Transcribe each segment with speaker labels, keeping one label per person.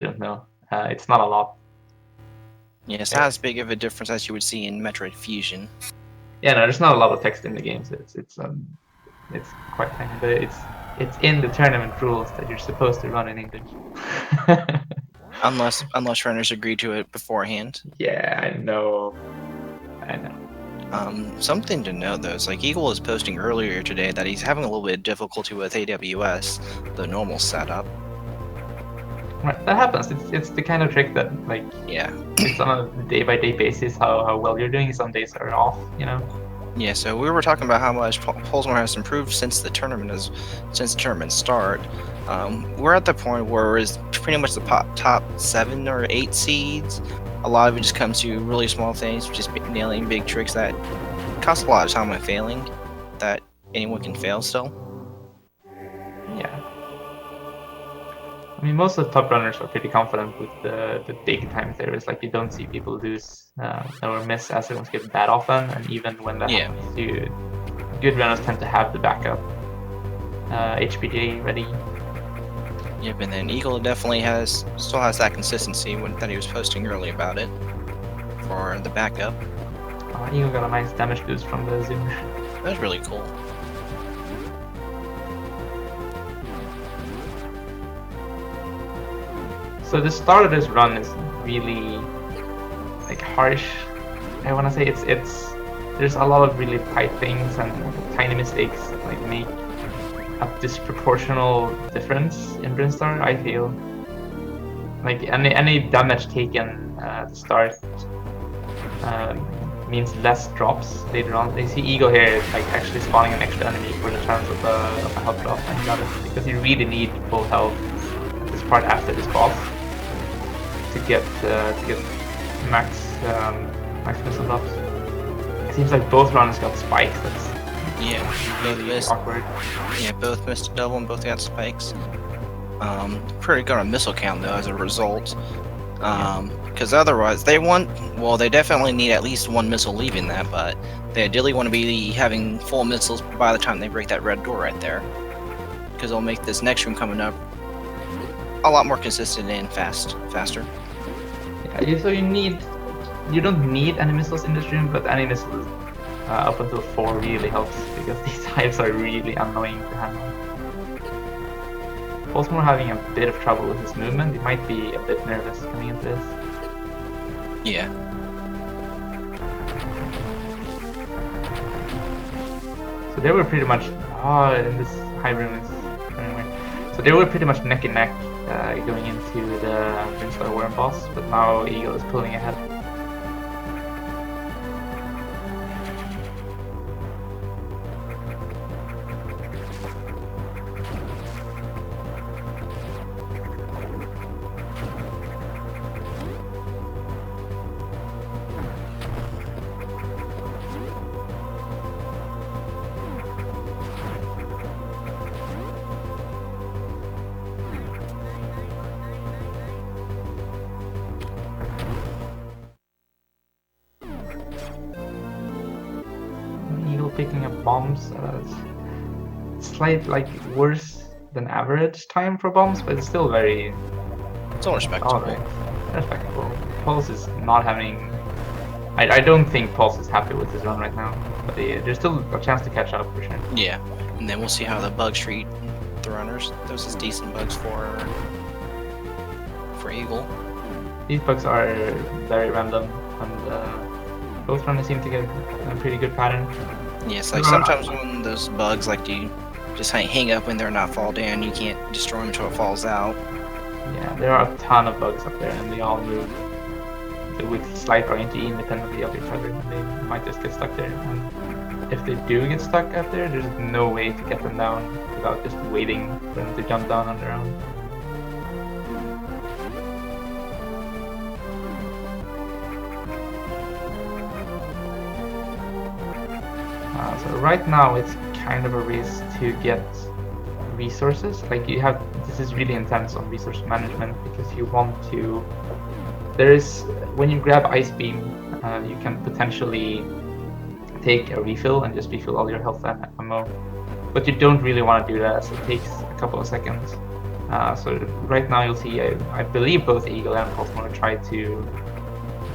Speaker 1: don't know. It's not a lot.
Speaker 2: Yeah, it's not as big of a difference as you would see in Metroid Fusion.
Speaker 1: Yeah, no, there's not a lot of text in the games. It's quite tiny, but it's in the tournament rules that you're supposed to run in English.
Speaker 2: Unless runners agree to it beforehand.
Speaker 1: Yeah, I know. I know.
Speaker 2: Something to note though is like Eagle was posting earlier today that he's having a little bit of difficulty with AWS, the normal setup.
Speaker 1: Right, that happens. It's the kind of trick that like
Speaker 2: Yeah.
Speaker 1: it's on a day by day basis how well you're doing. Some days are off, you know.
Speaker 2: Yeah, so we were talking about how much Pollsmor has improved since the tournament start. We're at the point where it's pretty much the top 7 or 8 seeds. A lot of it just comes to really small things, just nailing big tricks that cost a lot of time and failing, that anyone can fail still.
Speaker 1: Yeah. I mean, most of the top runners are pretty confident with the big time theories. Like, you don't see people lose or miss as ones get that often, and even when that happens, good runners tend to have the backup HPJ ready.
Speaker 2: Yep, and then Eagle definitely still has that consistency that he was posting early about it for the backup.
Speaker 1: Eagle got a nice damage boost from the zoomer.
Speaker 2: That was really cool.
Speaker 1: So the start of this run is really like harsh. I want to say it's there's a lot of really tight things and tiny mistakes that like make a disproportional difference in Brinstar. I feel like any damage taken at the start means less drops later on. You see Eagle here is like actually spawning an extra enemy for the chance of a health drop, and he got it because you really need full health at this part after this boss to get max missile drops. It seems like both runners got spikes. That's
Speaker 2: both missed.
Speaker 1: Awkward.
Speaker 2: Yeah, both missed a double and both got spikes. Pretty good on missile count though as a result. Because otherwise they definitely need at least one missile leaving that, but they ideally want to be having full missiles by the time they break that red door right there. Because it'll make this next room coming up a lot more consistent and faster.
Speaker 1: Yeah, so you don't need any missiles in this room, but any missiles up until 4 really helps because these hives are really annoying to handle. Pollsmor having a bit of trouble with his movement. He might be a bit nervous coming into this.
Speaker 2: Yeah.
Speaker 1: So they were pretty much in this high room is anyway. So they were pretty much neck and neck going into the Brinstar Worm boss, but now Eagle is pulling ahead. Picking up bombs, slight worse than average time for bombs, but it's still very.
Speaker 2: It's all respectable.
Speaker 1: Respectable. Pulse is not having. I don't think Pulse is happy with his run right now, but there's still a chance to catch up for sure.
Speaker 2: Yeah, and then we'll see how the bugs treat the runners. Those is decent bugs for Eagle.
Speaker 1: These bugs are very random, and both runners seem to get a pretty good pattern.
Speaker 2: Yes, like sometimes when those bugs you just hang up when they're not fall down, you can't destroy them until it falls out.
Speaker 1: Yeah, there are a ton of bugs up there, and they all move with slight RNG independently of each other, and they might just get stuck there. And if they do get stuck up there, there's no way to get them down without just waiting for them to jump down on their own. So right now it's kind of a race to get resources. Like this is really intense on resource management because you want to. When you grab Ice Beam, you can potentially take a refill and just refill all your health and ammo. But you don't really want to do that, so it takes a couple of seconds. So right now you'll see, I believe both Eagle and Pollsmor try to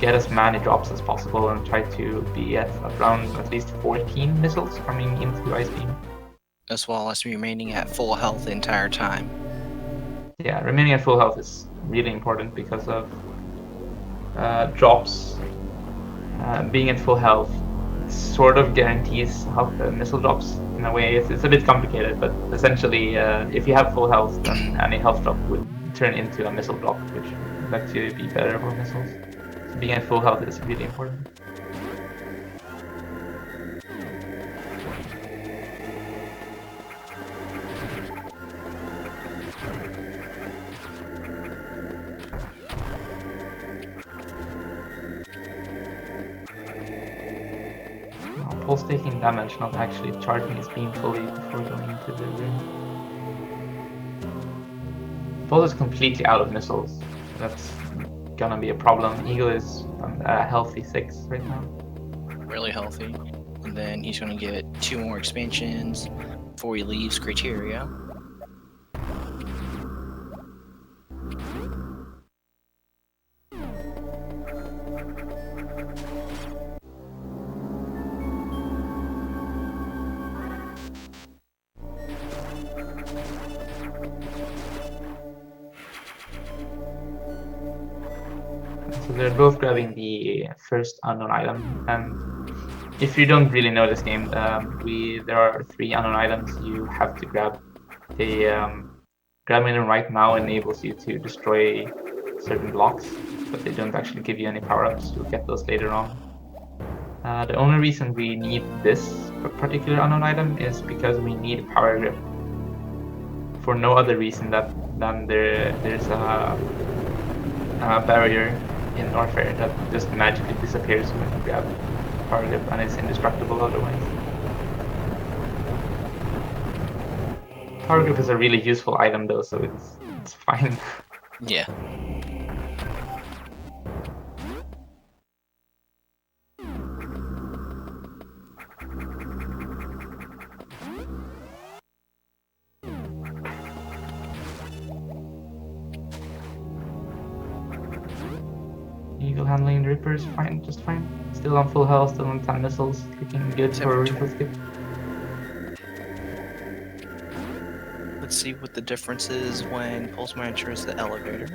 Speaker 1: get as many drops as possible and try to be at around at least 14 missiles coming into Ice Beam.
Speaker 2: As well as remaining at full health the entire time.
Speaker 1: Yeah, remaining at full health is really important because of drops. Being at full health sort of guarantees missile drops in a way. It's a bit complicated, but essentially, if you have full health, then any health drop would turn into a missile drop, which lets you be better for missiles. So being at full health is really important. Pulse taking damage, not actually charging his beam fully before going into the room. Pulse is completely out of missiles. That's gonna be a problem. Eagle is a healthy 6 right now.
Speaker 2: Really healthy. And then he's gonna get 2 more expansions before he leaves Criteria.
Speaker 1: So they're both grabbing the first unknown item, and if you don't really know this game, there are 3 unknown items you have to grab. Grabbing them right now enables you to destroy certain blocks, but they don't actually give you any power-ups. You'll get those later on. The only reason we need this particular unknown item is because we need power grip. For no other reason than there's a barrier in Warfare that just magically disappears when you grab power grip and it's indestructible otherwise. Power grip is a really useful item though, so it's fine.
Speaker 2: Yeah.
Speaker 1: Eagle handling the Reaper is fine, just fine. Still on full health, still on 10 missiles, looking good for a refill skip.
Speaker 2: Let's see what the difference is when Pollsmor enters the elevator.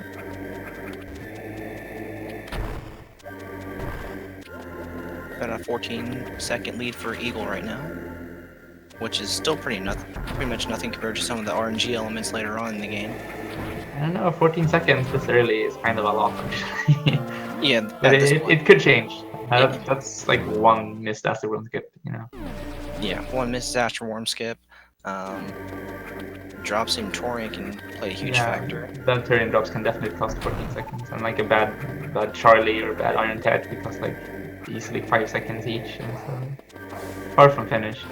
Speaker 2: Got a 14-second lead for Eagle right now, which is still pretty much nothing compared to some of the RNG elements later on in the game.
Speaker 1: I don't know, 14 seconds this early is kind of a lot actually.
Speaker 2: Yeah,
Speaker 1: but it could change. That's like one missed Astro Worm skip, you know.
Speaker 2: Yeah, one missed Astro Worm skip. Drops in Torian can play a huge factor.
Speaker 1: Bad Torian drops can definitely cost 14 seconds, and like a bad Charlie or bad Iron Ted could cost like easily 5 seconds each, and so far from finished.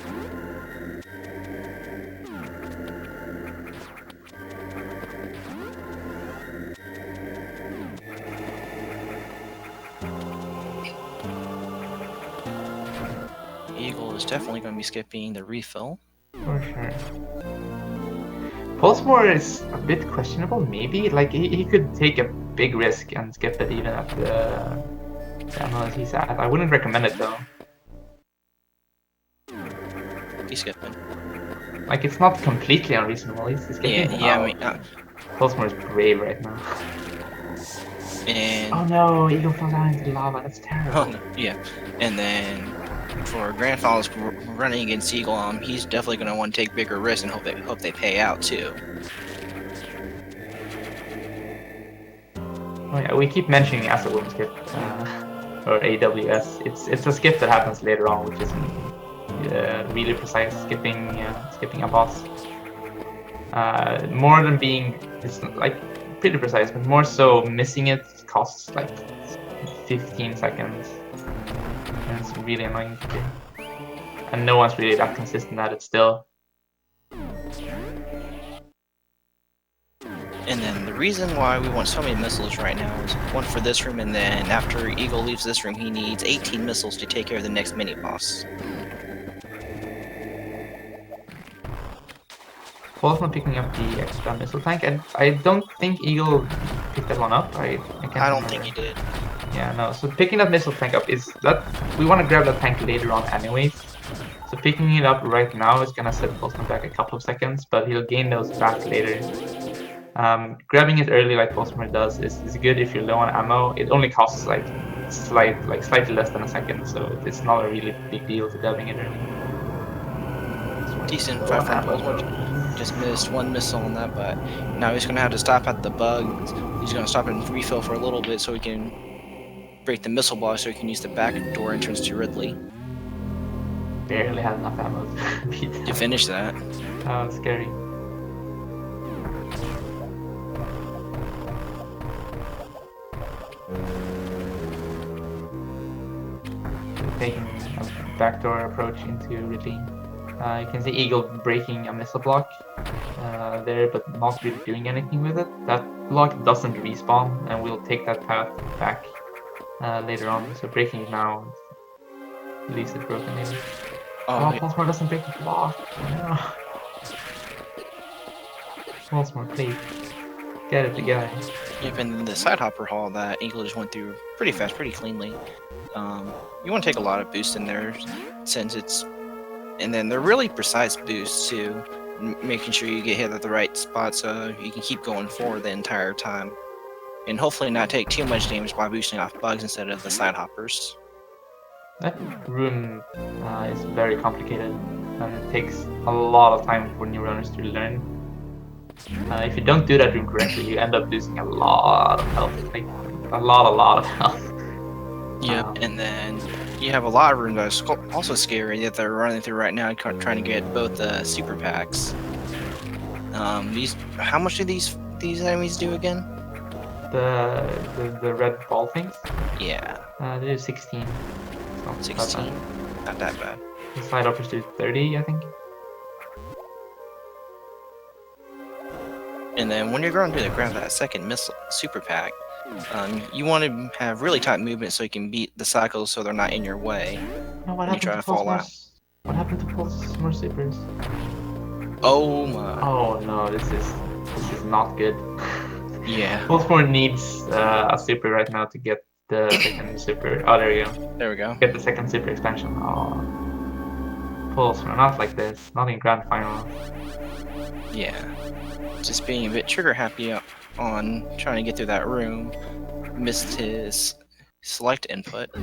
Speaker 2: Eagle is definitely going to be skipping the refill.
Speaker 1: For sure. Pollsmor is a bit questionable, maybe. Like, he could take a big risk and skip it even at the ammo he's at. I wouldn't recommend it, though.
Speaker 2: He's skipping.
Speaker 1: Like, it's not completely unreasonable. He's skipping.
Speaker 2: Yeah, I mean...
Speaker 1: Pollsmor is brave right now.
Speaker 2: And...
Speaker 1: Oh no, Eagle fell down into the lava. That's terrible.
Speaker 2: Oh, no. Yeah. And then... for Grandfather's running against Eagle, he's definitely going to want to take bigger risks and hope they pay out too.
Speaker 1: Oh yeah, we keep mentioning Astro Worm skip or AWS. It's a skip that happens later on, which isn't really precise skipping a boss. More than being, it's like pretty precise, but more so missing it costs like 15 seconds. And it's really annoying to do. And no one's really that consistent at it still.
Speaker 2: And then the reason why we want so many missiles right now is one for this room, and then after Eagle leaves this room, he needs 18 missiles to take care of the next mini boss.
Speaker 1: Pollsmor picking up the extra missile tank, and I don't think Eagle picked that one up. I can't
Speaker 2: I don't
Speaker 1: remember.
Speaker 2: think he did.
Speaker 1: Yeah, no. So picking that missile tank up is that we want to grab that tank later on, anyways. So picking it up right now is gonna set Pollsmor back a couple of seconds, but he'll gain those back later. Grabbing it early like Pollsmor does is good if you're low on ammo. It only costs like slightly less than a second, so it's not a really big deal to grabbing it early.
Speaker 2: Decent
Speaker 1: Low
Speaker 2: fight
Speaker 1: on
Speaker 2: from
Speaker 1: ammo,
Speaker 2: Pollsmor.
Speaker 1: though.
Speaker 2: Just missed one missile on that, but now he's gonna have to stop at the bug. He's gonna stop and refill for a little bit so he can break the missile block so he can use the back door entrance to Ridley.
Speaker 1: Barely had enough ammo to beat
Speaker 2: To
Speaker 1: him.
Speaker 2: finish that.
Speaker 1: Oh, scary. Taking a backdoor approach into Ridley. You can see Eagle breaking a missile block there, but not really doing anything with it. That block doesn't respawn, and we'll take that path back later on. So breaking it now leaves it broken later. Oh, Pollsmor doesn't break the block. No. Pollsmor, please. Get it together.
Speaker 2: Yep, and the side hopper haul that Eagle just went through pretty fast, pretty cleanly. You want to take a lot of boost in there since it's, and then they're really precise boosts too, making sure you get hit at the right spot so you can keep going forward the entire time, and hopefully not take too much damage by boosting off bugs instead of the side hoppers.
Speaker 1: That room is very complicated, and it takes a lot of time for new runners to learn. If you don't do that room correctly, you end up losing a lot of health, like a lot of health.
Speaker 2: Yep, and then you have a lot of rooms that are also scary that they're running through right now, trying to get both the super packs. How much do these enemies do again?
Speaker 1: The red ball things?
Speaker 2: Yeah.
Speaker 1: They do 16.
Speaker 2: 16. Not that bad.
Speaker 1: The side hoppers do 30, I think.
Speaker 2: And then when you're going to grab that second missile super pack, you want to have really tight movement so you can beat the cycles so they're not in your way.
Speaker 1: No, what
Speaker 2: when you try to fall out.
Speaker 1: What happened to Pollsmor supers?
Speaker 2: Oh my.
Speaker 1: Oh no, this is not good.
Speaker 2: Yeah.
Speaker 1: Pollsmor needs a super right now to get the second super. Oh, there you go.
Speaker 2: There we go.
Speaker 1: Get the second super expansion. Oh. Pollsmor, not like this. Not in grand final.
Speaker 2: Yeah. Just being a bit trigger happy on trying to get through that room. Missed his select input.
Speaker 1: We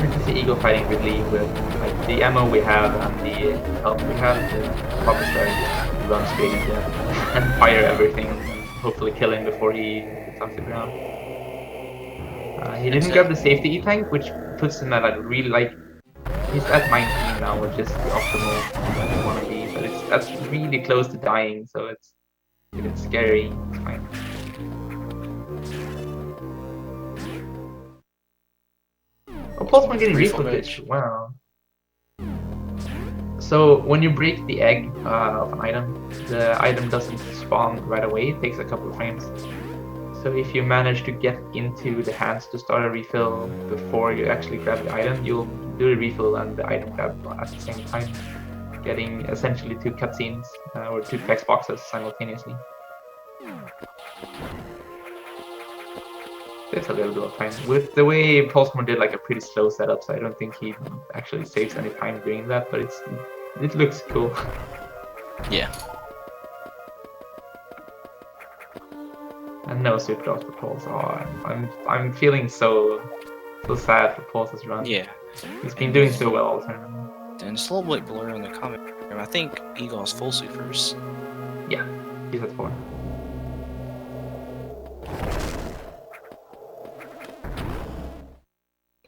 Speaker 1: can see Eagle fighting Ridley with like the ammo we have and the health we have. The proper strategy run straight into it and fire everything and hopefully kill him before he gets off the ground. He didn't grab the safety E-tank, which puts him at like really like he's at 19 now, which is the optimal that you want to be, but that's really close to dying, so it's scary. It's fine. Oh, Pollsmor getting refocused. Wow. So when you break the egg of an item, the item doesn't spawn right away. It takes a couple of frames. So if you manage to get into the hands to start a refill before you actually grab the item, you'll do a refill and the item grab at the same time, getting essentially 2 cutscenes or 2 text boxes simultaneously. Takes a little bit of time. With the way Pollsmor did like a pretty slow setup, so I don't think he actually saves any time doing that, but it looks cool.
Speaker 2: Yeah.
Speaker 1: And no super drops for Pulse. Oh, I'm feeling so sad for Pulse's run.
Speaker 2: Yeah.
Speaker 1: He's been doing so well all the time.
Speaker 2: And it's a little bit blurry on the comment. I think Eagle has full supers.
Speaker 1: Yeah, he's at 4.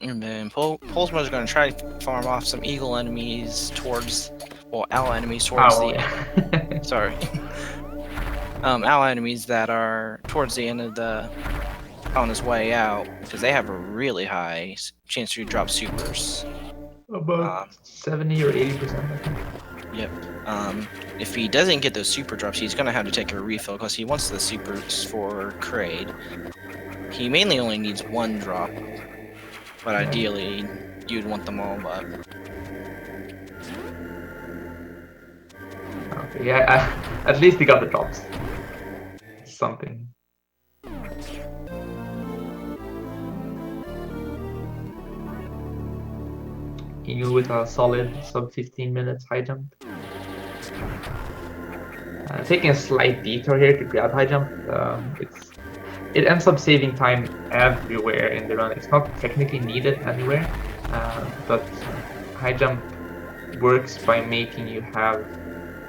Speaker 2: And then Pollsmor's going to try to farm off some Eagle enemies towards, well, ally enemies towards
Speaker 1: yeah.
Speaker 2: Sorry. Ally enemies that are towards the end of the, on his way out, because they have a really high chance to drop supers.
Speaker 1: About 70 or 80%, I think.
Speaker 2: Yep. If he doesn't get those super drops, he's going to have to take a refill because he wants the supers for Kraid. He mainly only needs 1 drop, but ideally you'd want them all, but
Speaker 1: Okay, yeah, at least he got the drops. Something. Eagle with a solid sub 15 minutes high jump. Taking a slight detour here to grab high jump. It ends up saving time everywhere in the run. It's not technically needed anywhere, but high jump works by making you have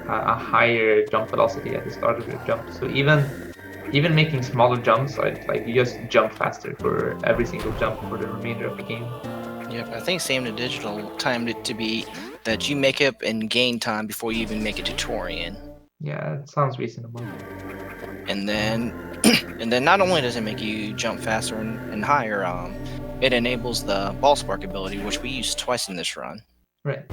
Speaker 1: a higher jump velocity at the start of your jump. So even making smaller jumps, like you just jump faster for every single jump for the remainder of the game.
Speaker 2: yeah, I think Sam the Digital timed it to be that you make up and gain time before you even make it to Torian.
Speaker 1: Yeah, it sounds reasonable.
Speaker 2: And then and then not only does it make you jump faster and higher, it enables the ball spark ability, which we used twice in this run.
Speaker 1: Right.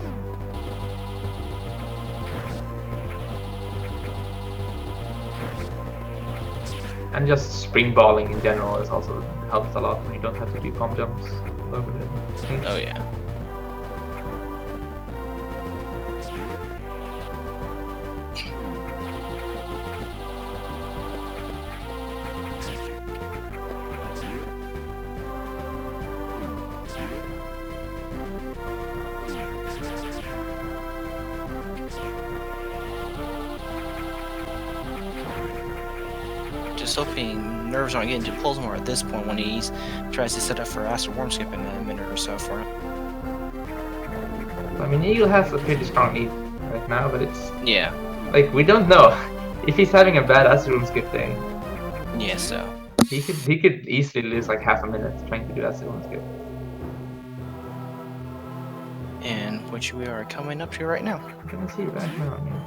Speaker 1: And just spring balling in general is also helps a lot when you don't have to do pump jumps over the thing.
Speaker 2: Oh yeah. Just hoping nerves aren't getting to Pollsmor at this point when he tries to set up for Acid Worm Skip in a minute or so for him.
Speaker 1: I mean, Eagle has a pretty strong lead right now, but it's
Speaker 2: Yeah.
Speaker 1: like we don't know if he's having a bad acid room skip day.
Speaker 2: Yeah, so.
Speaker 1: He could easily lose like half a minute trying to do acid room skip.
Speaker 2: And which we are coming up to right now.
Speaker 1: I'm gonna see right now. Yeah.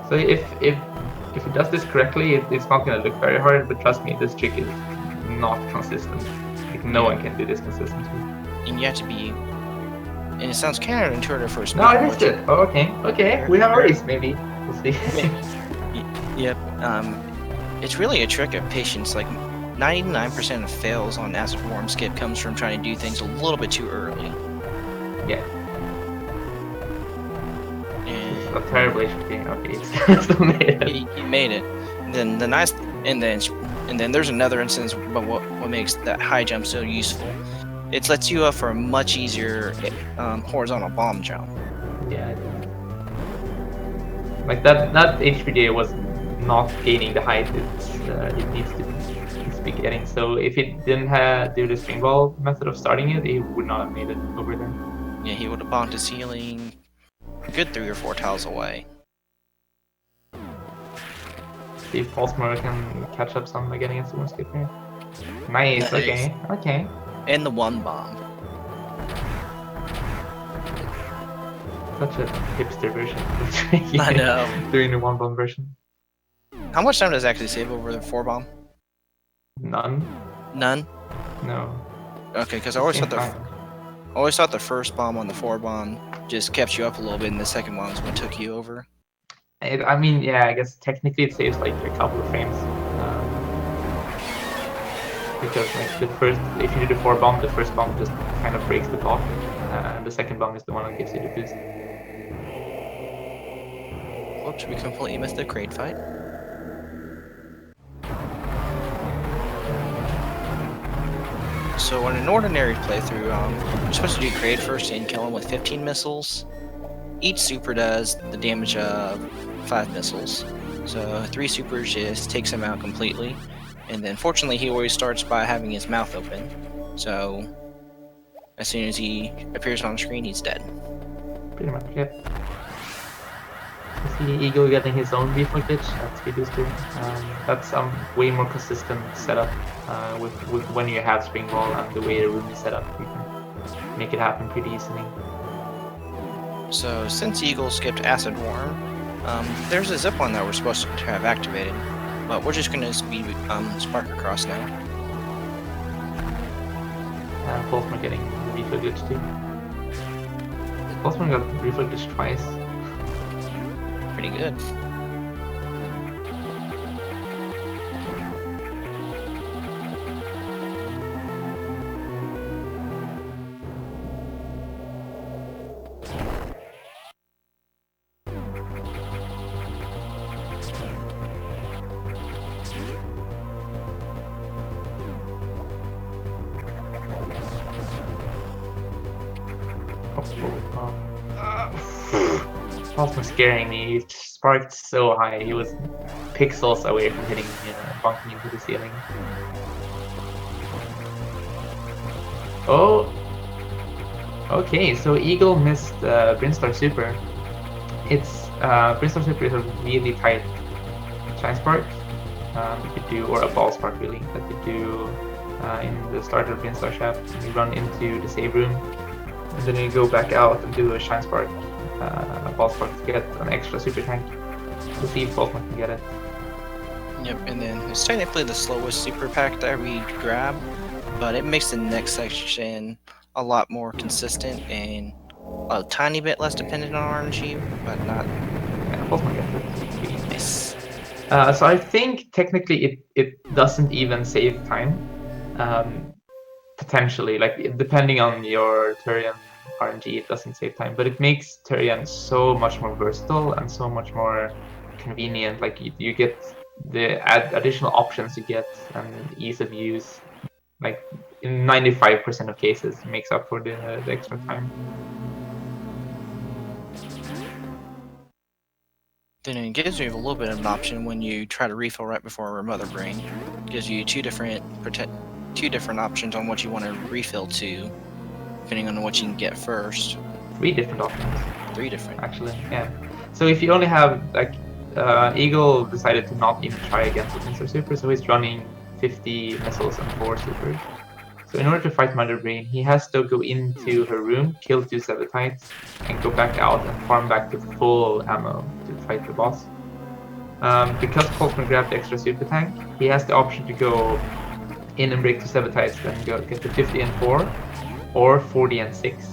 Speaker 1: So if he does this correctly, it's not gonna look very hard. But trust me, this trick is not consistent. Like no one can do this consistently.
Speaker 2: And you have to be. And it sounds counterintuitive for a
Speaker 1: No, I missed it. Oh, okay. We have a race, maybe. We'll see.
Speaker 2: Yep. It's really a trick of patience. Like 99% of fails on Acid Worm Skip comes from trying to do things a little bit too early.
Speaker 1: Yeah.
Speaker 2: And
Speaker 1: A terrible HP. Okay, it's still made it.
Speaker 2: he made it. And then the nice, and then there's another instance. But what makes that high jump so useful? It lets you up for a much easier horizontal bomb jump.
Speaker 1: Yeah. Like that HPJ was not gaining the height it needs to be getting. So if it didn't do the spring ball method of starting it, it would not have made it over there.
Speaker 2: Yeah, he would have bonked the ceiling a good 3 or 4 tiles away.
Speaker 1: See if Pollsmor can catch up some by getting a super skip here. Nice. Okay.
Speaker 2: And the one bomb.
Speaker 1: Such a hipster version.
Speaker 2: I know.
Speaker 1: Doing the one bomb version.
Speaker 2: How much time does it actually save over the 4 bomb?
Speaker 1: None.
Speaker 2: None?
Speaker 1: No.
Speaker 2: Okay, because I always thought the first bomb on the 4 bomb just kept you up a little bit, and the second bomb is what took you over.
Speaker 1: I mean, yeah, I guess technically it saves like a couple of frames. Because like if you do the 4 bomb, the first bomb just kind of breaks the block, and the second bomb is the one that gives you the boost.
Speaker 2: Whoops, we completely missed the crate fight. So in an ordinary playthrough, you're supposed to do crate first and kill him with 15 missiles. Each super does the damage of 5 missiles. So 3 supers just takes him out completely. And then fortunately he always starts by having his mouth open. So as soon as he appears on screen, he's dead.
Speaker 1: Pretty much, yeah. I see Eagle getting his own default glitch, that's good too. That's a way more consistent setup with when you have spring ball and the way the room is set up. You can make it happen pretty easily.
Speaker 2: So since Eagle skipped Acid Worm, there's a zipline that we're supposed to have activated, but we're just going to speed Spark across now.
Speaker 1: Pollsmor getting the reflect glitch too. Pollsmor got reflect glitch twice.
Speaker 2: Pretty good.
Speaker 1: Pollsmor scaring me. He sparked so high. He was pixels away from hitting me, bunking into the ceiling. Oh, okay. So Eagle missed Brinstar Super. It's Brinstar Super is a really tight Shine Spark. You could do, or a Ball Spark really, that you do in the start of Brinstar Shaft. You run into the save room, and then you go back out and do a Shine Spark, a Ball Spark to get an extra Super Tank. We'll see if Pollsmor can get it.
Speaker 2: Yep, and then it's technically the slowest super pack that we grab, but it makes the next section a lot more consistent and a tiny bit less dependent on RNG, but not.
Speaker 1: Yeah, Pollsmor gets it.
Speaker 2: Nice.
Speaker 1: So I think technically it doesn't even save time. Potentially, like depending on your Turian RNG, it doesn't save time, but it makes Turian so much more versatile and so much more convenient. Like you get the additional options you get and ease of use. Like in 95% of cases, makes up for the extra time.
Speaker 2: Then it gives you a little bit of an option when you try to refill right before a Mother Brain. It gives you two different options on what you want to refill to, depending on what you can get first.
Speaker 1: 3 different options.
Speaker 2: 3 different.
Speaker 1: Actually, yeah. So if you only have like Eagle decided to not even try against the Pincer Super, so he's running 50 missiles and 4 supers. So in order to fight Mother Brain, he has to go into her room, kill 2 Sabotites, and go back out and farm back to full ammo to fight the boss. Because Pollsmor grabbed the extra super tank, he has the option to go in and break 2 Sabotites, then go get to 50 and 4, or 40 and 6.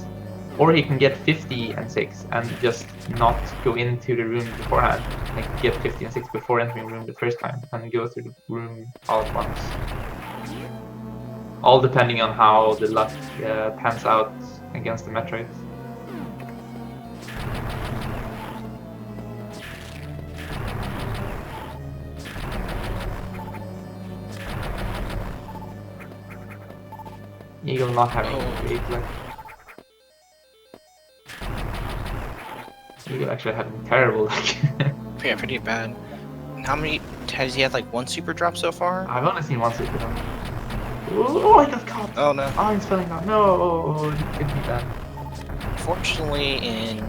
Speaker 1: Or he can get 50 and 6 and just not go into the room beforehand, like get 50 and 6 before entering the room the first time, and go through the room all at once. All depending on how the luck pans out against the Metroids. Eagle not having great luck. Eagle actually having terrible luck.
Speaker 2: Yeah, pretty bad. And how many has he had? Like 1 super drop so far?
Speaker 1: I've only seen 1 super drop. Oh, I got caught!
Speaker 2: Oh no.
Speaker 1: Oh, he's falling out. No, it could be bad.
Speaker 2: Fortunately, in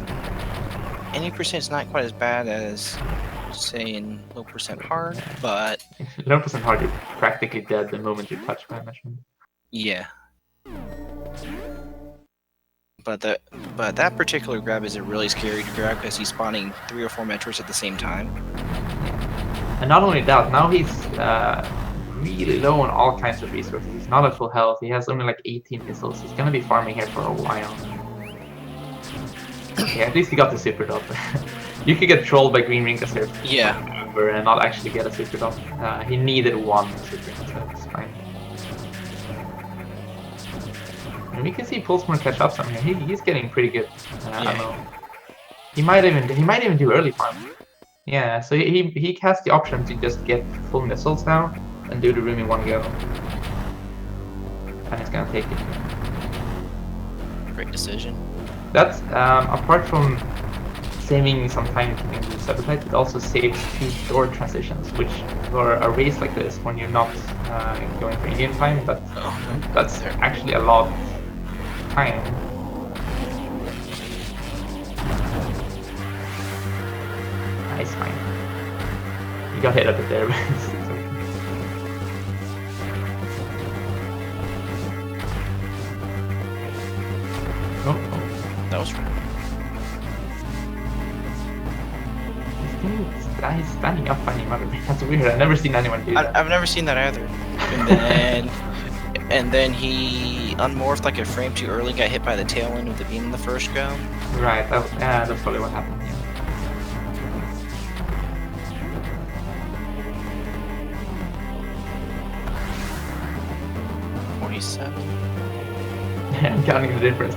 Speaker 2: any percent, it's not quite as bad as, say, in low percent hard, but
Speaker 1: Low percent hard, you're practically dead the moment you touch my mission.
Speaker 2: yeah. But that particular grab is a really scary grab because he's spawning 3 or 4 Metroids at the same time.
Speaker 1: And not only that, now he's really low on all kinds of resources. He's not at full health. He has only like 18 missiles. He's gonna be farming here for a while. Okay, at least he got the super dot. You could get trolled by Green Ring Caster and not actually get a super dot. He needed 1 super, so it's fine. And we can see Pollsmor catch up somehow. He's getting pretty good ammo. He might even do early farm. Yeah, so he has the option to just get full missiles now and do the room in 1 go. And he's gonna take it.
Speaker 2: Great decision.
Speaker 1: That's apart from saving some time killing the Sabotage, it also saves 2 door transitions, which for a race like this, when you're not going for Indian time, that's actually a lot of time. Nice, fine. You got hit a bit there, but it's okay.
Speaker 2: That was right.
Speaker 1: He's standing up fighting Mother Brain. That's weird. I've never seen anyone do that.
Speaker 2: I've never seen that either. And then he unmorphed like a frame too early, got hit by the tail end of the beam in the first go.
Speaker 1: Right, that's probably what happened. Yeah.
Speaker 2: 47.
Speaker 1: I'm counting the difference.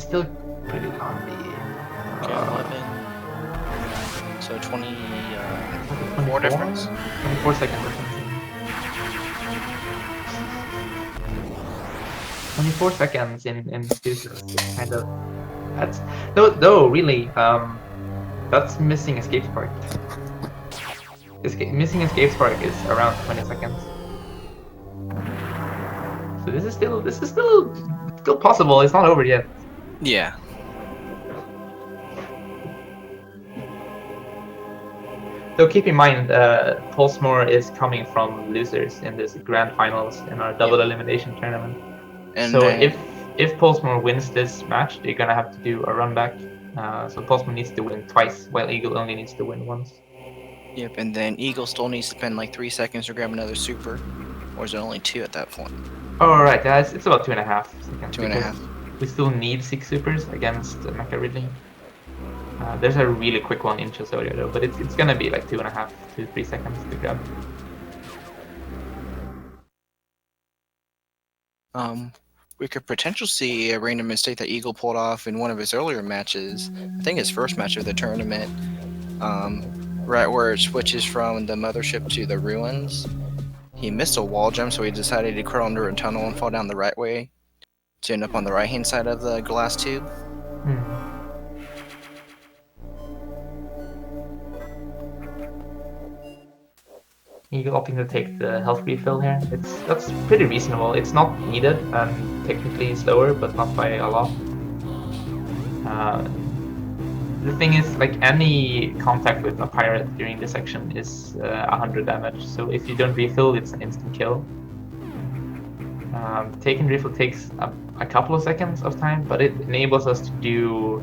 Speaker 1: still pretty lumpy.
Speaker 2: Okay, 11. So 24
Speaker 1: 24
Speaker 2: difference.
Speaker 1: 24 seconds difference. 24 seconds in Studios is kind of that's though really that's missing escape spark. Missing escape spark is around 20 seconds. So this is still possible. It's not over yet.
Speaker 2: Yeah.
Speaker 1: So keep in mind, Pollsmor is coming from losers in this grand finals in our double elimination tournament.
Speaker 2: And
Speaker 1: so
Speaker 2: then,
Speaker 1: if Pollsmor wins this match, they're gonna have to do a run back. So Pollsmor needs to win twice, while Eagle only needs to win once.
Speaker 2: yep, and then Eagle still needs to spend like 3 seconds to grab another super, or is it only 2 at that point?
Speaker 1: Oh right, guys, it's about 2.5 seconds.
Speaker 2: 2.5.
Speaker 1: We still need 6 supers against Mecha Ridley. There's a really quick one in Chosoria though, but it's gonna be like 2.5 to 3 seconds to grab.
Speaker 2: We could potentially see a random mistake that Eagle pulled off in one of his earlier matches. I think his first match of the tournament. Right where it switches from the mothership to the ruins. He missed a wall jump, so he decided to crawl under a tunnel and fall down the right way to end up on the right-hand side of the glass tube.
Speaker 1: Eagle opting to take the health refill here. That's pretty reasonable. It's not needed and technically slower, but not by a lot. The thing is, like any contact with a pirate during this section is 100 damage. So if you don't refill, it's an instant kill. Taking refill takes a couple of seconds of time, but it enables us to do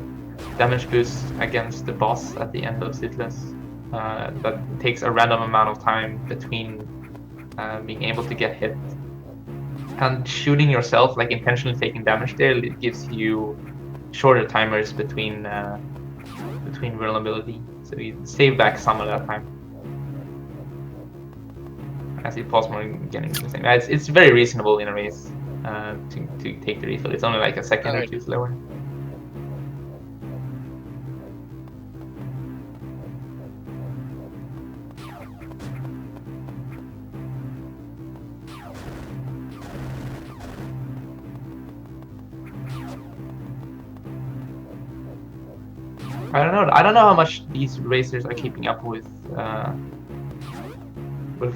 Speaker 1: damage boost against the boss at the end of Sitless. That takes a random amount of time between being able to get hit. And shooting yourself, like intentionally taking damage there, it gives you shorter timers between vulnerability. So you save back some of that time. I see Pollsmor getting the same. It's very reasonable in a race to take the refill. It's only like a second or two slower. I don't know how much these racers are keeping up with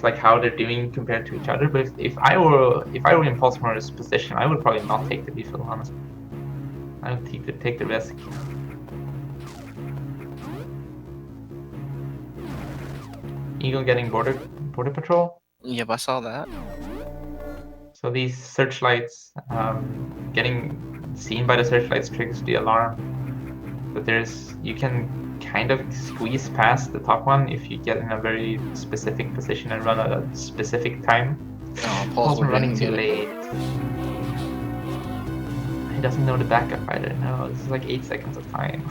Speaker 1: like how they're doing compared to each other. But if I were in Pollsmor's position, I would probably not take the refill, honestly. I would take the risk. Eagle getting border patrol.
Speaker 2: Yep, I saw that.
Speaker 1: So these searchlights, getting seen by the searchlights triggers the alarm. But you can kind of squeeze past the top one if you get in a very specific position and run at a specific time.
Speaker 2: Pollsmor
Speaker 1: running too late. He doesn't know the backup either. No, this is like 8 seconds of time.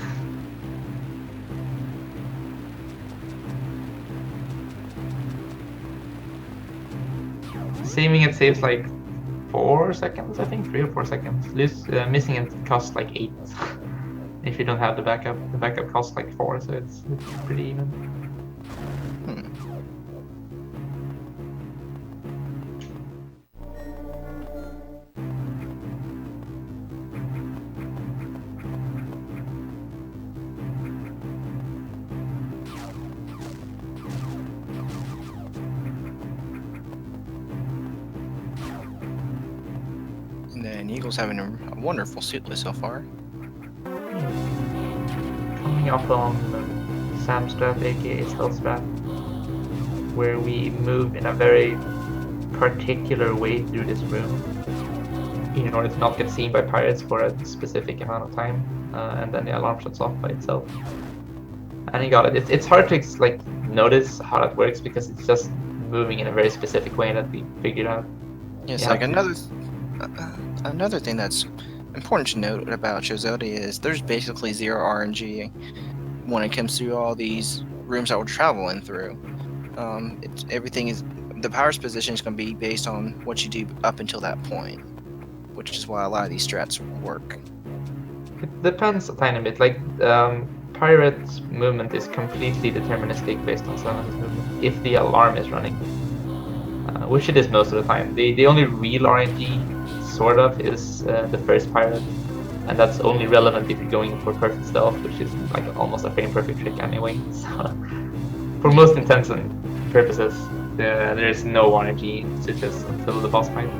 Speaker 1: Saving it saves like 4 seconds, I think, 3 or 4 seconds. Missing it costs like 8. If you don't have the backup costs like 4, so it's pretty even.
Speaker 2: And then Eagle's having a wonderful suitless so far.
Speaker 1: Coming up on Sam Strat, aka Stealth Strat, where we move in a very particular way through this room in order to not get seen by pirates for a specific amount of time, and then the alarm shuts off by itself. And he got it. It's hard to like notice how that works because it's just moving in a very specific way that we figured out.
Speaker 2: Yes, like another thing that's important to note about Chosodia is there's basically zero RNG when it comes to all these rooms that we're traveling through. The power's position is going to be based on what you do up until that point, which is why a lot of these strats work.
Speaker 1: It depends a tiny bit. Like Pirate's movement is completely deterministic based on Summon's movement. If the alarm is running, which it is most of the time. The only real RNG sort of is the first Pirate, and that's only relevant if you're going for perfect stealth, which is like almost a frame perfect trick anyway. So for most intents and purposes, there is no RNG switches until the boss fight.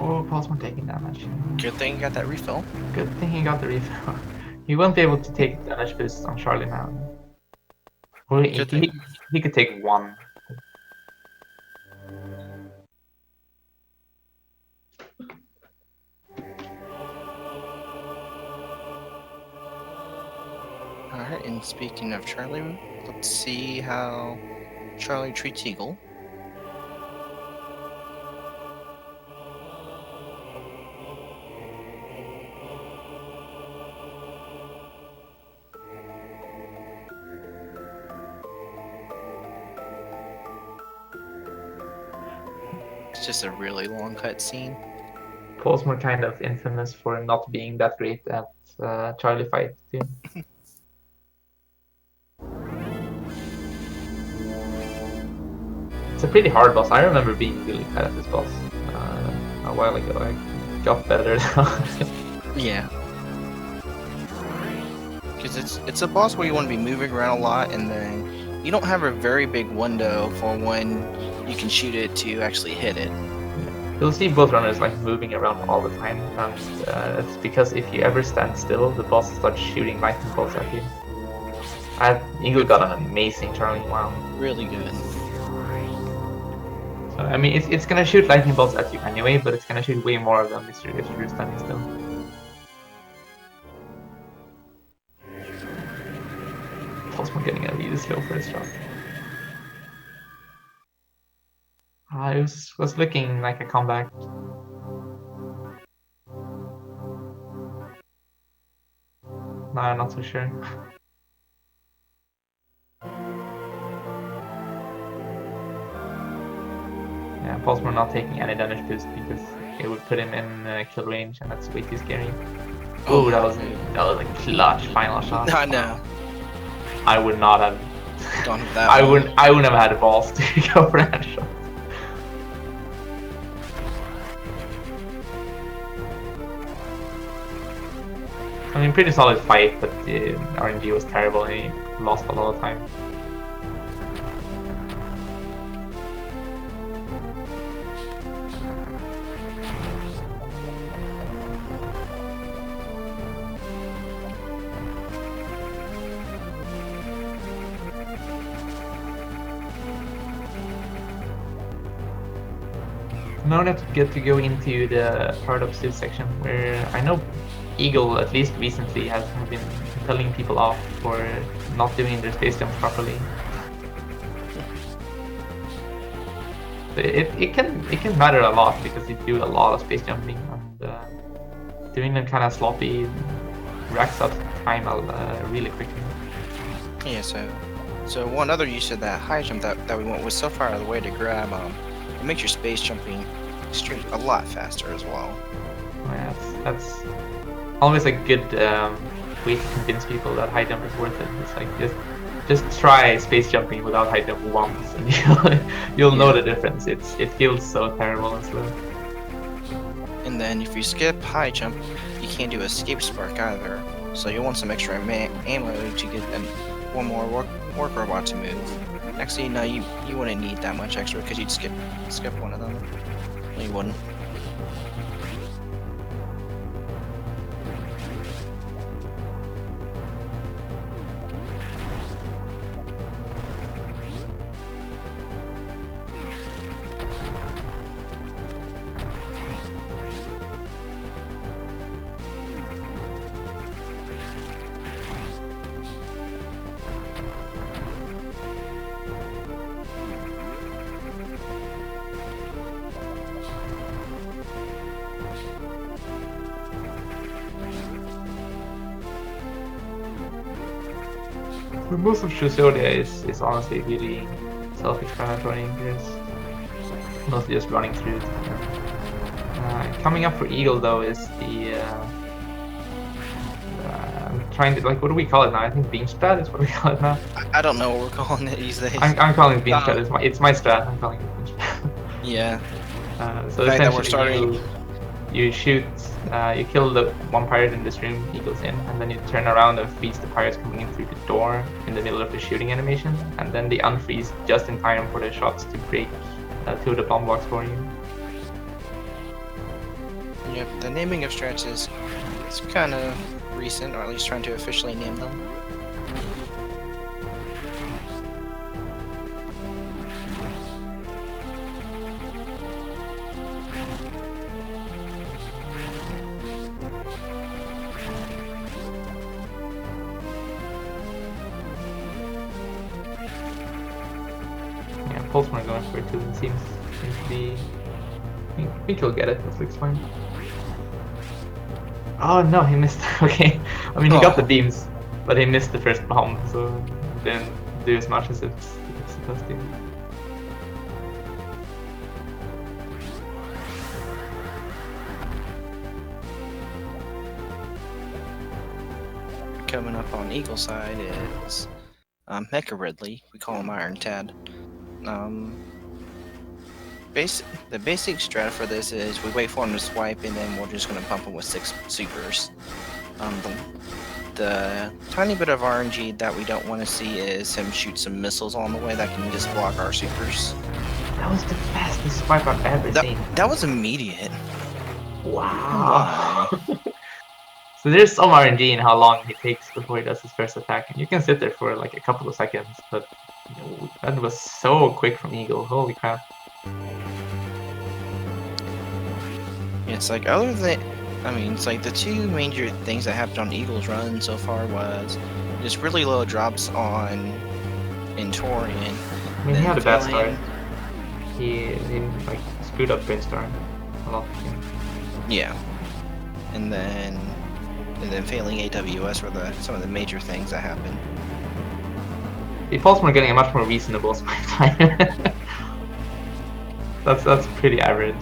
Speaker 1: Oh, Pollsmor taking damage.
Speaker 2: Good thing you got that refill.
Speaker 1: Good thing he got the refill. He won't be able to take damage boost on Charlie now. Or he could take one.
Speaker 2: Alright, and speaking of Charlie, let's see how Charlie treats Eagle. It's just a really long cutscene.
Speaker 1: Pollsmor kind of infamous for not being that great at Charlie fight too. It's a pretty hard boss. I remember being really bad at this boss a while ago. I got better now.
Speaker 2: Yeah. Because it's a boss where you want to be moving around a lot, and then you don't have a very big window for when you can shoot it to actually hit it.
Speaker 1: You'll see both runners like moving around all the time, and it's because if you ever stand still, the boss starts shooting lightning bolts at you. Eagle got an amazing Charlie. Wow.
Speaker 2: Really good.
Speaker 1: So, I mean, it's gonna shoot lightning bolts at you anyway, but it's gonna shoot way more of them if you're standing still. Pollsmor getting a really slow first shot. It was looking like a comeback. No, I'm not so sure. Yeah, Pollsmor not taking any damage boost because it would put him in kill range, and that's way too scary. Oh, that was a clutch final shot.
Speaker 2: I know.
Speaker 1: I would not have.
Speaker 2: Don't have that.
Speaker 1: I wouldn't have had the balls to go for that shot. I mean, pretty solid fight, but the RNG was terrible and he lost a lot of time. Now we get to go into the part of suit section where I know Eagle, at least recently, has been telling people off for not doing their space jumps properly. It can matter a lot because you do a lot of space jumping, and doing them kind of sloppy racks up time really quickly.
Speaker 2: Yeah, so one other use of that high jump that we went was so far out of the way to grab, it makes your space jumping straight a lot faster as well.
Speaker 1: Oh, yeah, that's always a good way to convince people that high jump is worth it. It's like just try space jumping without high jump once, and you'll know the difference. It feels so terrible and slow.
Speaker 2: And then if you skip high jump, you can't do escape spark either. So you'll want some extra ammo to get one more work robot to move. Actually, no, you wouldn't need that much extra because you'd skip one of them. No, you wouldn't.
Speaker 1: Most of Chusodia is honestly really self-explanatory. There's mostly just running through it. Coming up for Eagle though is the I'm trying to like, what do we call it now? I think beam strat is what we call it now.
Speaker 2: I don't know what we're calling it these days.
Speaker 1: I'm calling it beam strat. It's my strat. I'm calling it beam strat.
Speaker 2: Yeah.
Speaker 1: So
Speaker 2: The fact that we're
Speaker 1: essentially, you shoot, you kill the one pirate in this room, he goes in, and then you turn around and freeze the pirates coming in through the door in the middle of the shooting animation, and then they unfreeze just in time for the shots to break two of the bomb blocks for you.
Speaker 2: Yep, the naming of strats is kind of recent, or at least trying to officially name them.
Speaker 1: Yeah, Pollsmor going for it too. It seems to be. I think he'll get it. That looks fine. Oh no, he missed. Okay, I mean he got the beams, but he missed the first bomb, so didn't do as much as it's supposed to.
Speaker 2: Coming up on Eagle side is Mecha Ridley. We call him Iron Tad. The basic strat for this is we wait for him to swipe, and then we're just going to pump him with 6 supers. The tiny bit of RNG that we don't want to see is him shoot some missiles on the way that can just block our supers.
Speaker 1: That was the fastest swipe I've ever seen.
Speaker 2: That was immediate.
Speaker 1: Wow. So there's some RNG in how long he takes before he does his first attack, and you can sit there for like a couple of seconds, but you know, that was so quick from Eagle. Holy crap.
Speaker 2: It's like it's like the two major things that happened on Eagle's run so far was just really low drops in Torian.
Speaker 1: I mean, he had a bad start. He like screwed up Brainstorm a lot.
Speaker 2: Yeah, and then failing AWS were some of the major things that happened.
Speaker 1: The Pollsmor getting a much more reasonable swipe time. That's pretty average.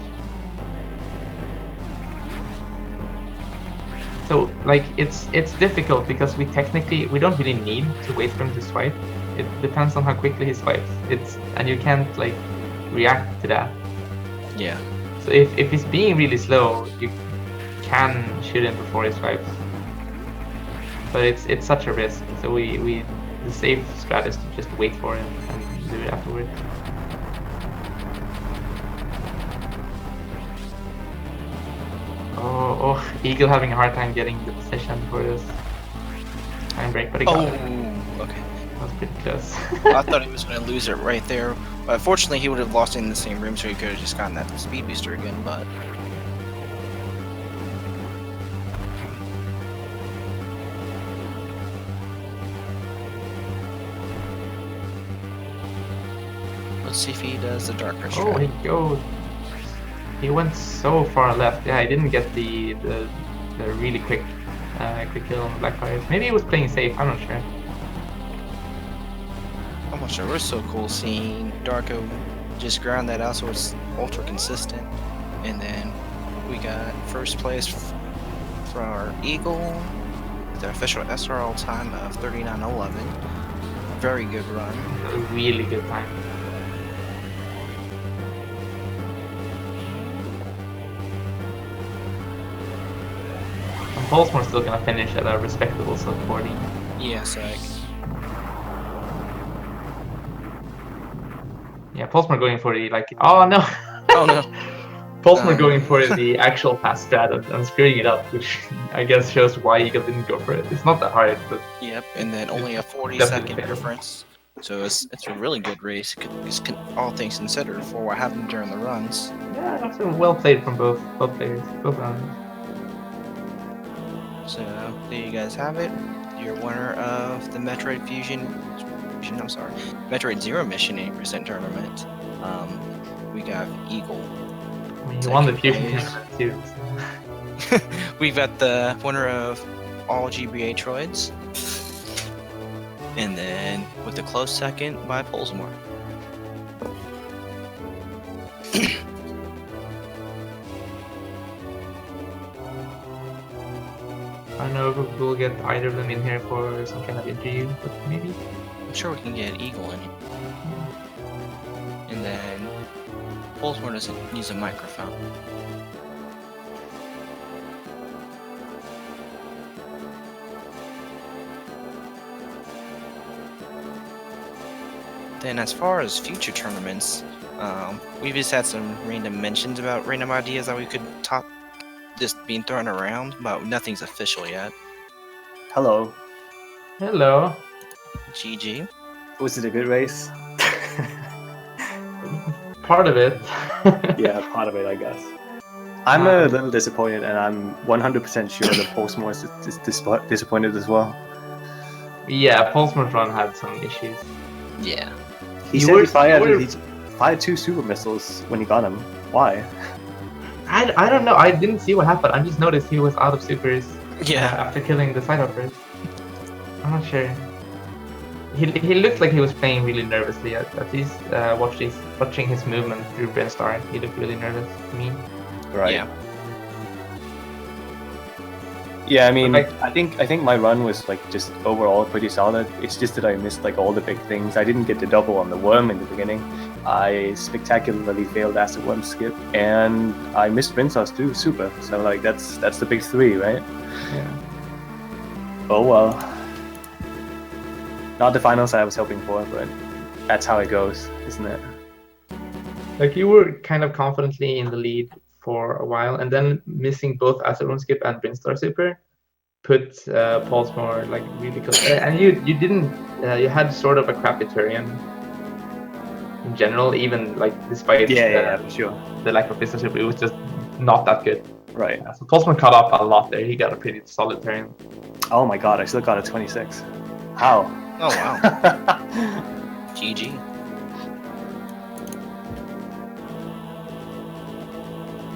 Speaker 1: So like it's difficult because we don't really need to wait for him to swipe. It depends on how quickly he swipes. And you can't like react to that.
Speaker 2: Yeah.
Speaker 1: So if he's being really slow, you can shoot him before he swipes. But it's such a risk. So the safe strat is to just wait for him and do it afterwards. Oh, Eagle having a hard time getting the position for this time break, but he got it.
Speaker 2: Okay.
Speaker 1: That was pretty close.
Speaker 2: I thought he was going to lose it right there. But fortunately, he would have lost it in the same room, so he could have just gotten that speed booster again, but... Let's see if he does the darker strat.
Speaker 1: Oh, he goes. He went so far left. Yeah, he didn't get the really quick kill on the Black Pirates. Maybe he was playing safe. I'm not sure.
Speaker 2: I'm not sure. It was so cool seeing Darko just ground that out so it's ultra consistent. And then we got first place for our Eagle, the official SRL time of 39:11. Very good run.
Speaker 1: A really good time. Pollsmor's still gonna finish at a respectable sub 40.
Speaker 2: Yeah, sick.
Speaker 1: Yeah, Pollsmor going for the like. Oh no!
Speaker 2: Oh no!
Speaker 1: Pollsmor going for the actual fast strat and screwing it up, which I guess shows why Eagle didn't go for it. It's not that hard, but.
Speaker 2: Yep, and then only a 40-second difference. So it's a really good race, all things considered, for what happened during the runs.
Speaker 1: Yeah, that's well played from both players, both rounds.
Speaker 2: So there you guys have it. Your winner of the Metroid Metroid Zero Mission 80% tournament. We got Eagle.
Speaker 1: I mean, he won the Fusion tournament too.
Speaker 2: We've got the winner of all GBA Troids. And then with a close second by Pollsmor.
Speaker 1: I don't know if we'll get either of them in here for some kind of interview, but maybe.
Speaker 2: I'm sure we can get Eagle in. And then Pollsmor doesn't use a microphone. Then as far as future tournaments, we've just had some random mentions about random ideas that we could talk, just being thrown around, but nothing's official yet.
Speaker 3: Hello.
Speaker 1: Hello.
Speaker 2: GG.
Speaker 3: Was it a good race?
Speaker 1: Part of it.
Speaker 3: Yeah, part of it, I guess. I'm a little disappointed, and I'm 100% sure that Pollsmor is disappointed as well.
Speaker 1: Yeah, Pollsmor's run had some issues.
Speaker 2: Yeah.
Speaker 3: He said he fired 2 super missiles when he got him. Why?
Speaker 1: I don't know. I didn't see what happened. I just noticed he was out of supers.
Speaker 2: Yeah.
Speaker 1: After killing the side hoppers. I'm not sure. He looked like he was playing really nervously. At least watching his movement through Brinstar, he looked really nervous to me.
Speaker 3: Right.
Speaker 2: Yeah.
Speaker 3: Yeah, I mean, I think my run was like just overall pretty solid. It's just that I missed like all the big things. I didn't get the double on the worm in the beginning. I spectacularly failed acid worm skip, and I missed Brinstar's too. Super. So like that's the big 3, right?
Speaker 1: Yeah.
Speaker 3: Oh well. Not the finals I was hoping for, but that's how it goes, isn't it?
Speaker 1: Like you were kind of confidently in the lead for a while, and then missing both acid worm skip and Brinstar super put Pollsmor like really close. And you didn't you had sort of a crappy Turian in general, even like despite
Speaker 3: for sure.
Speaker 1: the lack of Brinstar super, it was just not that good.
Speaker 3: Right.
Speaker 1: So Pollsmor caught up a lot there. He got a pretty solid Turian.
Speaker 3: Oh my god, I still got a 26. How?
Speaker 2: Oh wow. GG.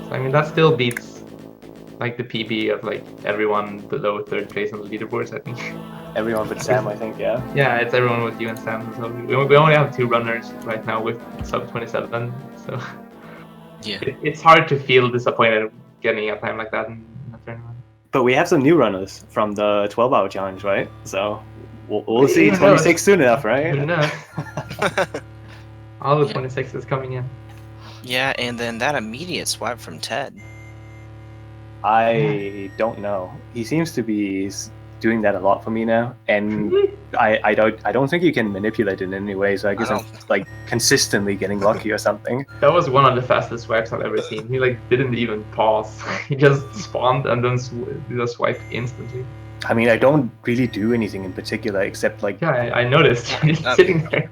Speaker 1: So, I mean, that still beats like the PB of like everyone below 3rd place on the leaderboards, I think.
Speaker 3: Everyone but Sam, I think, yeah.
Speaker 1: Yeah, it's everyone with you and Sam. So we only have 2 runners right now with sub 27. So
Speaker 2: Yeah.
Speaker 1: It's hard to feel disappointed getting a time like that in a tournament.
Speaker 3: But we have some new runners from the 12-hour challenge, right? So we'll see.
Speaker 1: Who
Speaker 3: 26
Speaker 1: knows?
Speaker 3: soon enough, right?
Speaker 1: Who knows? All the
Speaker 2: Yeah.
Speaker 1: 26 is coming in.
Speaker 2: Yeah, and then that immediate swipe from Ted.
Speaker 3: I don't know. He seems to be doing that a lot for me now, and I don't think you can manipulate it in any way. So I guess I'm like consistently getting lucky or something.
Speaker 1: That was one of the fastest swipes I've ever seen. He like didn't even pause. He just spawned and then did a swipe instantly.
Speaker 3: I mean, I don't really do anything in particular except like
Speaker 1: Yeah, I noticed. He's sitting there.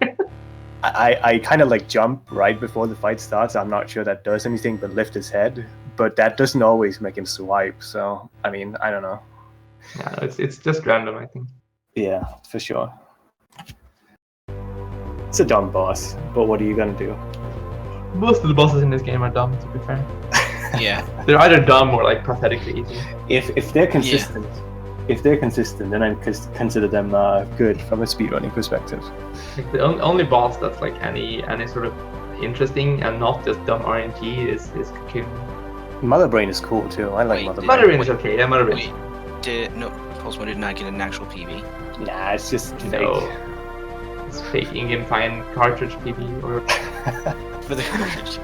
Speaker 3: I kind of like jump right before the fight starts. I'm not sure that does anything but lift his head, but that doesn't always make him swipe. So I mean, I don't know.
Speaker 1: Yeah, it's just random, I think.
Speaker 3: Yeah, for sure. It's a dumb boss, but what are you gonna do?
Speaker 1: Most of the bosses in this game are dumb, to be fair.
Speaker 2: Yeah.
Speaker 1: They're either dumb or like pathetically easy.
Speaker 3: If they're consistent, then I consider them good from a speedrunning perspective.
Speaker 1: Like the only boss that's like any sort of interesting and not just dumb RNG is Cocoon.
Speaker 3: Mother Brain is cool too. I like
Speaker 2: Wait,
Speaker 3: Mother Brain.
Speaker 1: Mother Brain is okay. Yeah, Mother Brain.
Speaker 2: No, Pollsmor did not get an actual PB.
Speaker 3: Nah, it's just fake.
Speaker 1: No, it's fake in-game fine cartridge PB or.
Speaker 2: For the cartridge.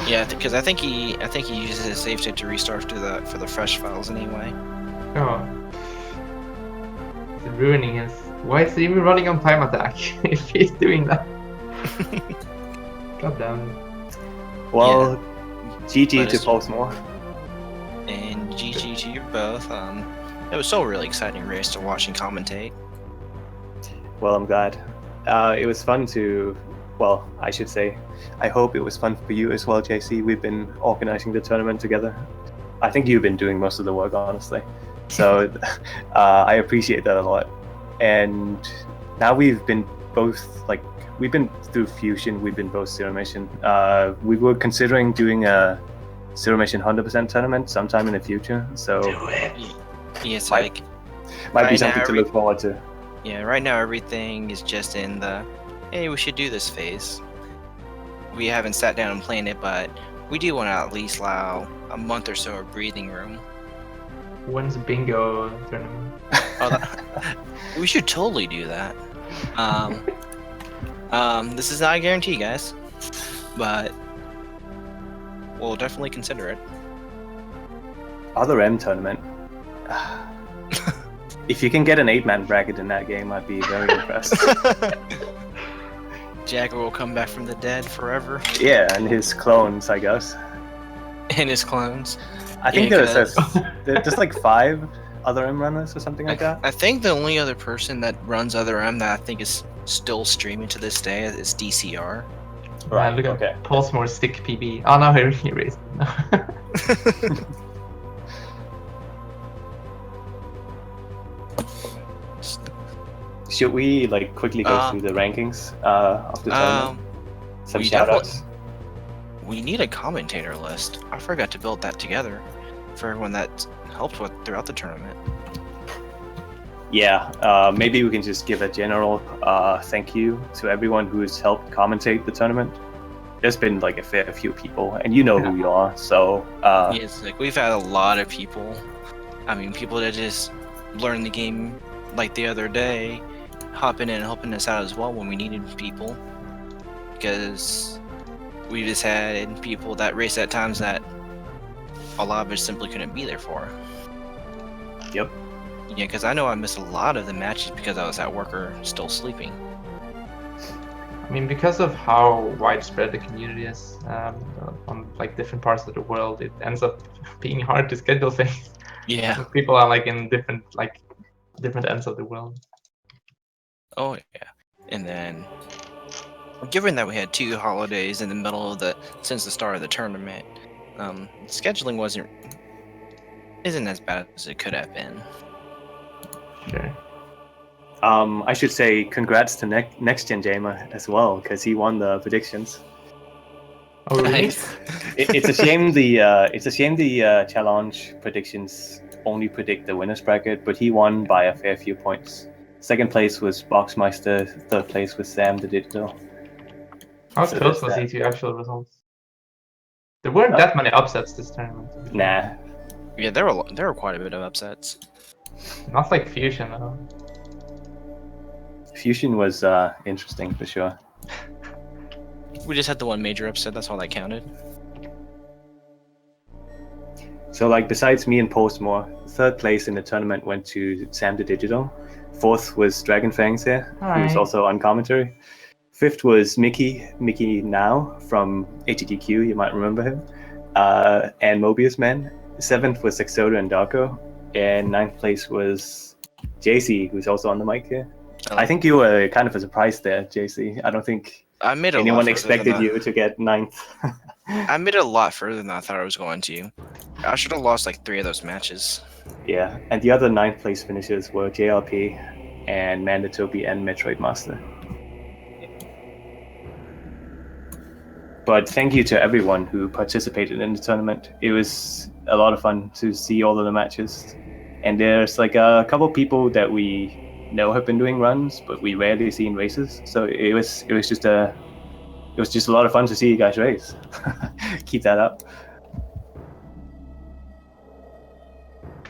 Speaker 2: Yeah, because I think he uses his save state to restart for the fresh files anyway.
Speaker 1: Oh. It's ruining his. Why is he even running on time attack if he's doing that? God damn it.
Speaker 3: Well, GG
Speaker 2: But
Speaker 3: to
Speaker 2: it's-
Speaker 3: Pollsmor.
Speaker 2: And GG to you both. It was so really exciting race to watch and commentate.
Speaker 3: Well, I'm glad. It was fun to. Well, I should say, I hope it was fun for you as well, JC. We've been organizing the tournament together. I think you've been doing most of the work, honestly. So I appreciate that a lot. And now we've been through Fusion, we've been both Zero Mission. We were considering doing a Zero Mission 100% tournament sometime in the future. So
Speaker 2: Yeah, it's
Speaker 3: Might-
Speaker 2: like
Speaker 3: might be
Speaker 2: right
Speaker 3: something
Speaker 2: now
Speaker 3: to look forward to.
Speaker 2: Yeah, right now everything is just in the hey, we should do this phase. We haven't sat down and planned it, but we do want to at least allow a month or so of breathing room.
Speaker 1: When's bingo tournament?
Speaker 2: Oh, we should totally do that. This is not a guarantee, guys, but we'll definitely consider it.
Speaker 3: Other M tournament. If you can get an 8-man bracket in that game, I'd be very impressed.
Speaker 2: Jagger will come back from the dead forever.
Speaker 3: Yeah, and his clones, I guess.
Speaker 2: And his clones.
Speaker 3: I think
Speaker 2: Yeah,
Speaker 3: there's like 5 other M runners or something like that.
Speaker 2: I think the only other person that runs other M that I think is still streaming to this day is DCR.
Speaker 1: Right, look at Pollsmor stick PB. Oh no, he raised.
Speaker 3: Should we like quickly go through the rankings of the tournament? Some shoutouts.
Speaker 2: We need a commentator list. I forgot to build that together for everyone that helped with throughout the tournament.
Speaker 3: Yeah, maybe we can just give a general thank you to everyone who has helped commentate the tournament. There's been like a fair few people, and you know who you are. So
Speaker 2: yes, like we've had a lot of people. I mean, people that just learned the game like the other day, hopping in and helping us out as well when we needed people. Because we just had people that raced at times that a lot of us simply couldn't be there for.
Speaker 3: Yep.
Speaker 2: Yeah, because I know I missed a lot of the matches because I was at work or still sleeping.
Speaker 1: I mean, because of how widespread the community is on like different parts of the world, it ends up being hard to schedule things.
Speaker 2: Yeah.
Speaker 1: People are like in different ends of the world.
Speaker 2: Oh yeah. And then, given that we had 2 holidays in the middle of since the start of the tournament, scheduling isn't as bad as it could have been.
Speaker 1: Sure.
Speaker 3: I should say congrats to Next Gen Jamer as well, because he won the predictions.
Speaker 1: Oh, really?
Speaker 2: Nice.
Speaker 3: It's a shame the challenge predictions only predict the winners bracket, but he won by a fair few points. Second place was Boxmeister. Third place was Sam the Digital.
Speaker 1: How
Speaker 3: So
Speaker 1: close
Speaker 3: that's
Speaker 1: was
Speaker 3: that.
Speaker 1: he to actual results? There weren't that many upsets this tournament.
Speaker 3: Nah.
Speaker 2: Yeah, there were quite a bit of upsets.
Speaker 1: Not like Fusion though.
Speaker 3: Fusion was interesting for sure.
Speaker 2: We just had the one major upset. That's all that counted.
Speaker 3: So, like, besides me and Pollsmor, third place in the tournament went to Sam the Digital. Fourth was Dragon Fangs here, who's also on commentary. Fifth was Mickey Now from HTTQ, you might remember him, and Mobius Man. Seventh was Sexoda and Darko, and ninth place was JC, who's also on the mic here.
Speaker 2: Oh.
Speaker 3: I think you were kind of a surprise there, JC. I don't think
Speaker 2: I made
Speaker 3: anyone expected you to get ninth.
Speaker 2: I made it a lot further than I thought I was going to. I should have lost like 3 of those matches.
Speaker 3: Yeah, and the other ninth place finishers were JLP and Mandatobi and Metroid Master. But thank you to everyone who participated in the tournament. It was a lot of fun to see all of the matches. And there's like a couple people that we know have been doing runs, but we rarely see in races. So it was just a lot of fun to see you guys race. Keep that up.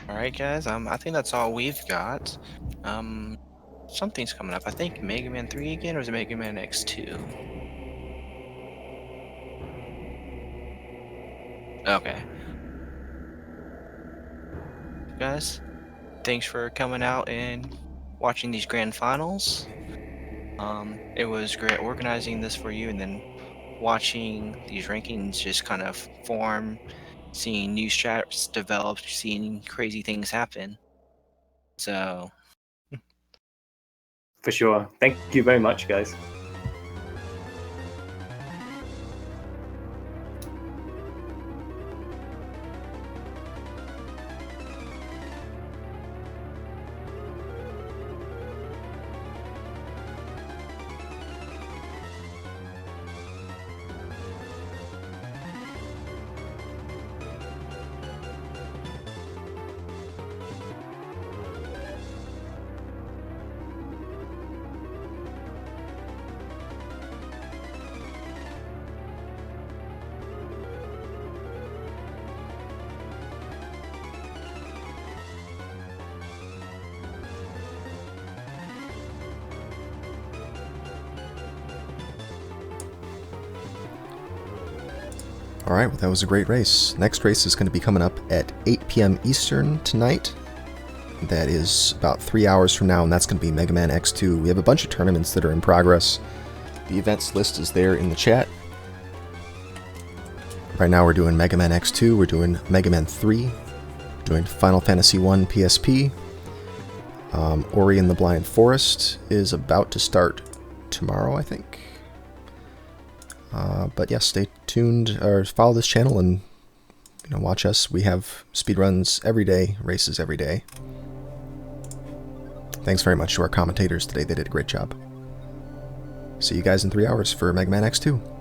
Speaker 2: All right, guys. I think that's all we've got. Something's coming up. I think Mega Man 3 again, or is it Mega Man X2? Okay. Guys, thanks for coming out and watching these grand finals. It was great organizing this for you and then watching these rankings just kind of form, seeing new straps develop, seeing crazy things happen. So,
Speaker 3: For sure. Thank you very much, guys.
Speaker 4: Alright, well that was a great race. Next race is going to be coming up at 8 p.m. Eastern tonight. That is about 3 hours from now, and that's going to be Mega Man X2. We have a bunch of tournaments that are in progress. The events list is there in the chat. Right now we're doing Mega Man X2, we're doing Mega Man 3, doing Final Fantasy 1 PSP. Ori and the Blind Forest is about to start tomorrow, I think. But yeah, stay tuned, or follow this channel and watch us. We have speedruns every day, races every day. Thanks very much to our commentators today, they did a great job. See you guys in 3 hours for Mega Man X2.